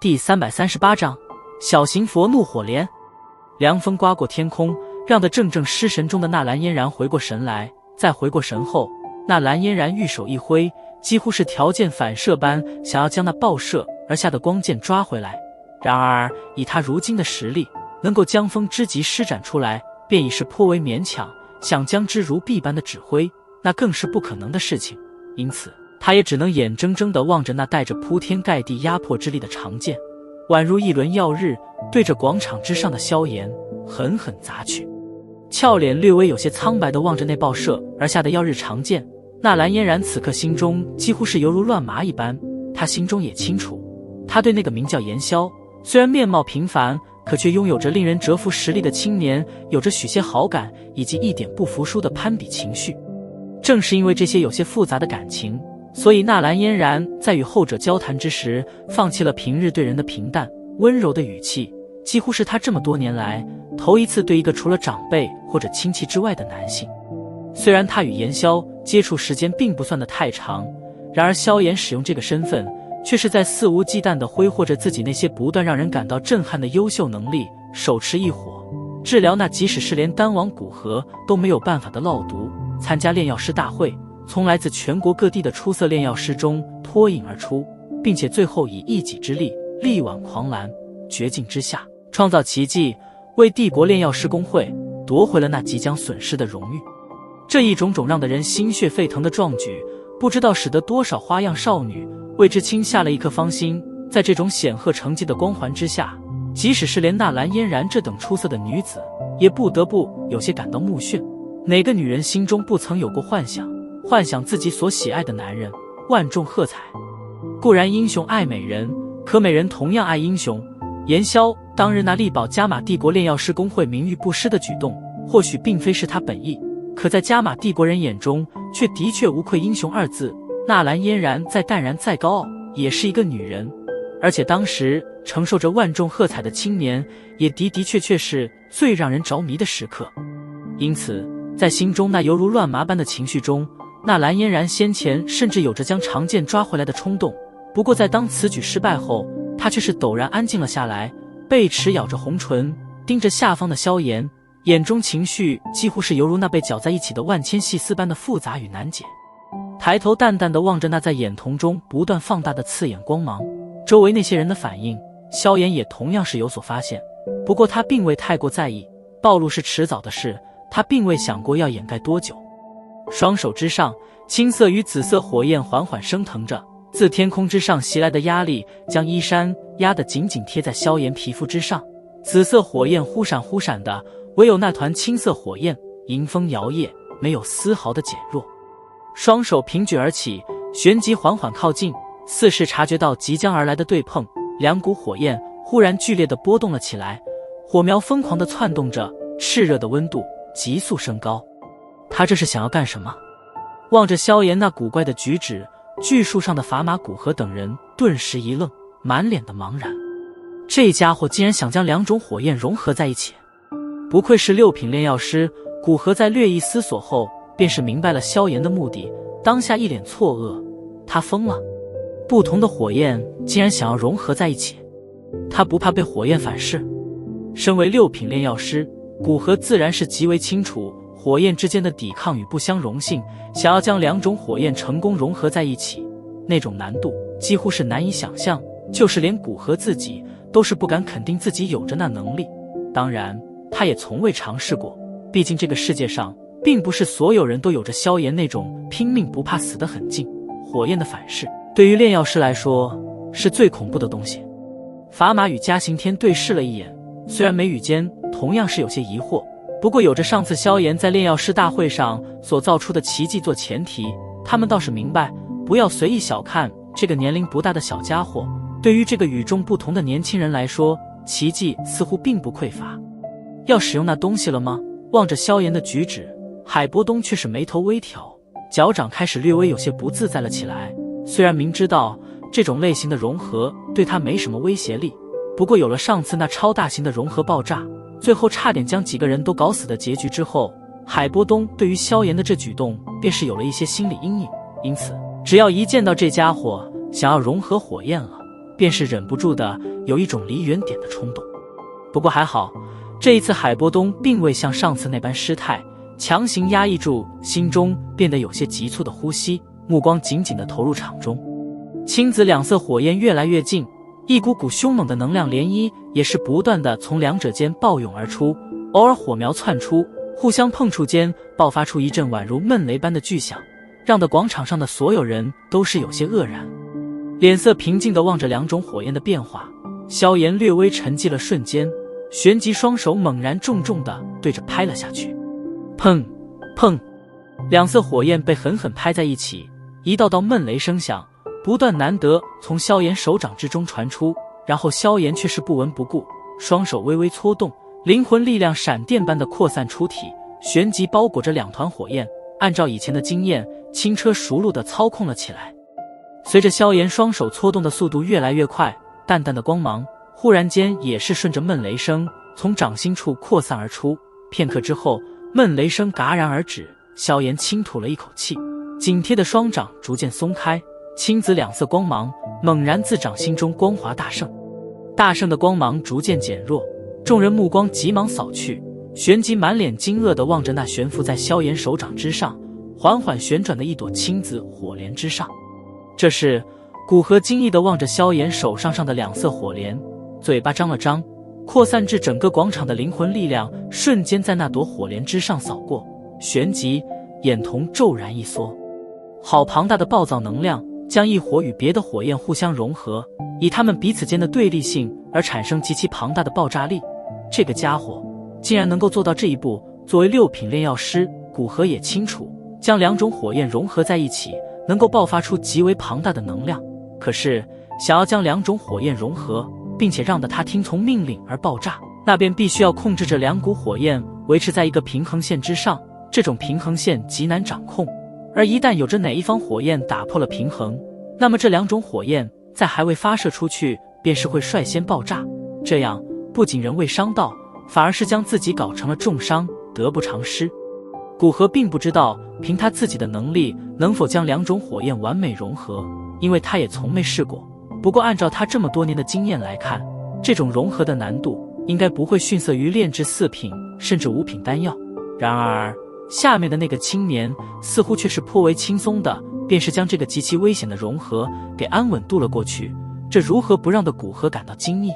第338章小型佛怒火莲。凉风刮过天空，让得怔失神中的纳兰嫣然回过神来。再回过神后，纳兰嫣然玉手一挥，几乎是条件反射般想要将那爆射而下的光剑抓回来。然而以他如今的实力，能够将风之极施展出来，便已是颇为勉强，想将之如臂般的指挥，那更是不可能的事情。因此他也只能眼睁睁地望着那带着铺天盖地压迫之力的长剑，宛如一轮耀日，对着广场之上的萧炎狠狠砸去。俏脸略微有些苍白地望着那爆射而下的耀日长剑，纳兰嫣然此刻心中几乎是犹如乱麻一般。他心中也清楚，他对那个名叫炎萧，虽然面貌平凡，可却拥有着令人折服实力的青年，有着许些好感以及一点不服输的攀比情绪。正是因为这些有些复杂的感情，所以纳兰嫣然在与后者交谈之时，放弃了平日对人的平淡温柔的语气，几乎是他这么多年来头一次对一个除了长辈或者亲戚之外的男性。虽然他与炎萧接触时间并不算得太长，然而萧炎使用这个身份，却是在肆无忌惮地挥霍着自己那些不断让人感到震撼的优秀能力，手持一火，治疗那即使是连丹王古河都没有办法的烙毒，参加炼药师大会，从来自全国各地的出色炼药师中脱颖而出，并且最后以一己之力力挽狂澜，绝境之下创造奇迹，为帝国炼药师公会夺回了那即将损失的荣誉。这一种种让得人心血沸腾的壮举，不知道使得多少花样少女为之倾下了一颗芳心。在这种显赫成绩的光环之下，即使是连纳兰嫣然这等出色的女子，也不得不有些感到目眩。哪个女人心中不曾有过幻想，幻想自己所喜爱的男人万众喝彩？固然英雄爱美人，可美人同样爱英雄。炎萧当日那力保加玛帝国炼药师公会名誉不失的举动，或许并非是他本意，可在加玛帝国人眼中，却的确无愧英雄二字。纳兰嫣然再淡然再高傲，也是一个女人，而且当时承受着万众喝彩的青年，也的确是最让人着迷的时刻。因此在心中那犹如乱麻般的情绪中，纳兰嫣然先前甚至有着将长剑抓回来的冲动。不过在当此举失败后，她却是陡然安静了下来，贝齿咬着红唇，盯着下方的萧炎，眼中情绪几乎是犹如那被搅在一起的万千细丝般的复杂与难解。抬头淡淡地望着那在眼瞳中不断放大的刺眼光芒，周围那些人的反应，萧炎也同样是有所发现。不过他并未太过在意，暴露是迟早的事，他并未想过要掩盖多久。双手之上，青色与紫色火焰缓缓升腾着，自天空之上袭来的压力将衣衫压得紧紧贴在萧炎皮肤之上。紫色火焰忽闪忽闪的，唯有那团青色火焰迎风摇曳，没有丝毫的减弱。双手平举而起，旋即缓缓靠近，似是察觉到即将而来的对碰，两股火焰忽然剧烈地波动了起来，火苗疯狂地窜动着，炽热的温度急速升高。他这是想要干什么？望着萧炎那古怪的举止，巨树上的砝码古河等人顿时一愣，满脸的茫然。这家伙竟然想将两种火焰融合在一起，不愧是6品炼药师。古河在略一思索后，便是明白了萧炎的目的，当下一脸错愕。他疯了？不同的火焰竟然想要融合在一起，他不怕被火焰反噬？身为6品炼药师，古河自然是极为清楚火焰之间的抵抗与不相容性，想要将两种火焰成功融合在一起，那种难度几乎是难以想象，就是连古河自己都是不敢肯定自己有着那能力。当然他也从未尝试过，毕竟这个世界上并不是所有人都有着萧炎那种拼命不怕死的狠劲。火焰的反噬对于炼药师来说是最恐怖的东西。砝码与嘉刑天对视了一眼，虽然眉宇间同样是有些疑惑，不过有着上次萧炎在炼药师大会上所造出的奇迹做前提，他们倒是明白不要随意小看这个年龄不大的小家伙。对于这个与众不同的年轻人来说，奇迹似乎并不匮乏。要使用那东西了吗？望着萧炎的举止，海波东却是眉头微挑，脚掌开始略微有些不自在了起来。虽然明知道这种类型的融合对他没什么威胁力，不过有了上次那超大型的融合爆炸，最后差点将几个人都搞死的结局之后，海波东对于萧炎的这举动便是有了一些心理阴影。因此只要一见到这家伙想要融合火焰了，便是忍不住的有一种离远点的冲动。不过还好，这一次海波东并未像上次那般失态，强行压抑住心中变得有些急促的呼吸，目光紧紧地投入场中。青紫两色火焰越来越近，一股股凶猛的能量涟漪也是不断地从两者间暴涌而出，偶尔火苗窜出，互相碰触间爆发出一阵宛如闷雷般的巨响，让得广场上的所有人都是有些愕然。脸色平静地望着两种火焰的变化，萧炎略微沉寂了瞬间，旋即双手猛然重重地对着拍了下去。砰砰，两色火焰被狠狠拍在一起，一道道闷雷声响不断难得从萧炎手掌之中传出，然后萧炎却是不闻不顾，双手微微搓动，灵魂力量闪电般的扩散出体，旋即包裹着两团火焰，按照以前的经验，轻车熟路地操控了起来。随着萧炎双手搓动的速度越来越快，淡淡的光芒忽然间也是顺着闷雷声从掌心处扩散而出，片刻之后，闷雷声戛然而止，萧炎轻吐了一口气，紧贴的双掌逐渐松开，青紫两色光芒猛然自掌心中光华大盛。大盛的光芒逐渐减弱，众人目光急忙扫去，旋即满脸惊愕地望着那悬浮在萧炎手掌之上缓缓旋转的一朵青紫火莲之上。这时古河惊异地望着萧炎手上的两色火莲，嘴巴张了张，扩散至整个广场的灵魂力量瞬间在那朵火莲之上扫过，旋即眼瞳骤然一缩。好庞大的暴躁能量将一火与别的火焰互相融合，以他们彼此间的对立性而产生极其庞大的爆炸力。这个家伙竟然能够做到这一步，作为6品炼药师，古河也清楚，将两种火焰融合在一起能够爆发出极为庞大的能量，可是想要将两种火焰融合并且让得他听从命令而爆炸，那便必须要控制着两股火焰维持在一个平衡线之上，这种平衡线极难掌控，而一旦有着哪一方火焰打破了平衡，那么这两种火焰在还未发射出去便是会率先爆炸，这样不仅人未伤到，反而是将自己搞成了重伤，得不偿失。古河并不知道凭他自己的能力能否将两种火焰完美融合，因为他也从没试过，不过按照他这么多年的经验来看，这种融合的难度应该不会逊色于炼制4品甚至5品丹药。然而下面的那个青年似乎却是颇为轻松的，便是将这个极其危险的融合给安稳渡了过去，这如何不让的古河感到惊异。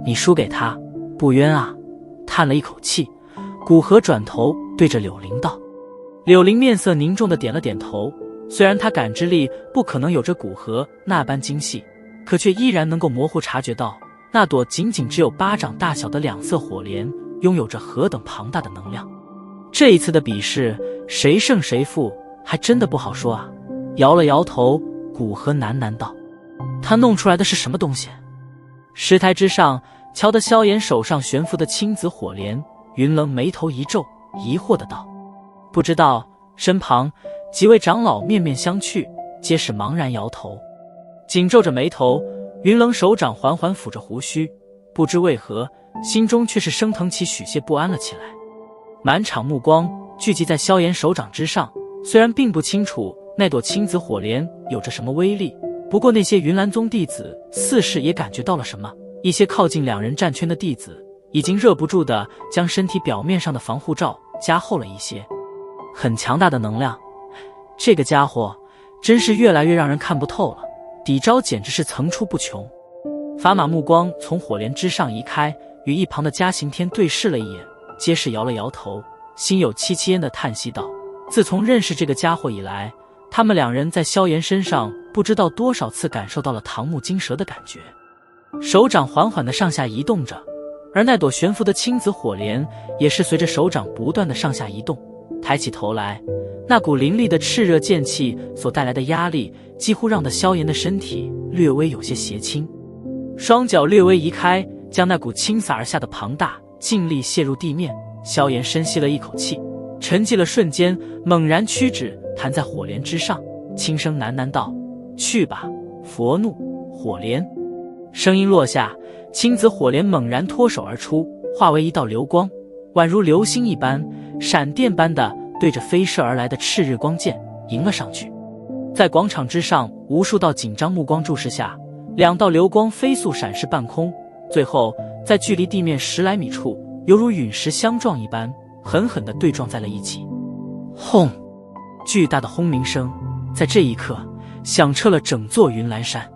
你输给他不冤啊。叹了一口气，古河转头对着柳灵道。柳灵面色凝重的点了点头，虽然他感知力不可能有着古河那般精细，可却依然能够模糊察觉到那朵仅仅只有巴掌大小的两色火莲拥有着何等庞大的能量。这一次的比试谁胜谁负还真的不好说啊。摇了摇头，古河喃喃道，他弄出来的是什么东西？石台之上瞧得萧炎手上悬浮的青紫火莲，云棱眉头一皱，疑惑的道，不知道。身旁几位长老面面相觑，皆是茫然摇头。紧皱着眉头，云棱手掌缓缓抚着胡须，不知为何心中却是升腾起许些不安了起来。满场目光聚集在萧炎手掌之上，虽然并不清楚那朵青紫火莲有着什么威力，不过那些云岚宗弟子似是也感觉到了什么，一些靠近两人战圈的弟子已经忍不住地将身体表面上的防护罩加厚了一些。很强大的能量，这个家伙真是越来越让人看不透了，底招简直是层出不穷。法码目光从火莲之上移开，与一旁的嘉刑天对视了一眼，皆是摇了摇头，心有戚戚焉的叹息道，自从认识这个家伙以来，他们两人在萧炎身上不知道多少次感受到了唐木金蛇的感觉。手掌缓缓地上下移动着，而那朵悬浮的青紫火莲也是随着手掌不断地上下移动。抬起头来，那股凌厉的炽热剑气所带来的压力几乎让得萧炎的身体略微有些斜倾，双脚略微移开，将那股倾洒而下的庞大劲力泄入地面。萧炎深吸了一口气，沉寂了瞬间，猛然屈指弹在火莲之上，轻声喃喃道，去吧，佛怒火莲。声音落下，青紫火莲猛然脱手而出，化为一道流光，宛如流星一般，闪电般的对着飞射而来的赤日光剑迎了上去。在广场之上无数道紧张目光注视下，两道流光飞速闪逝半空，最后在距离地面10来米处，犹如陨石相撞一般，狠狠地对撞在了一起。轰！巨大的轰鸣声在这一刻响彻了整座云岚山。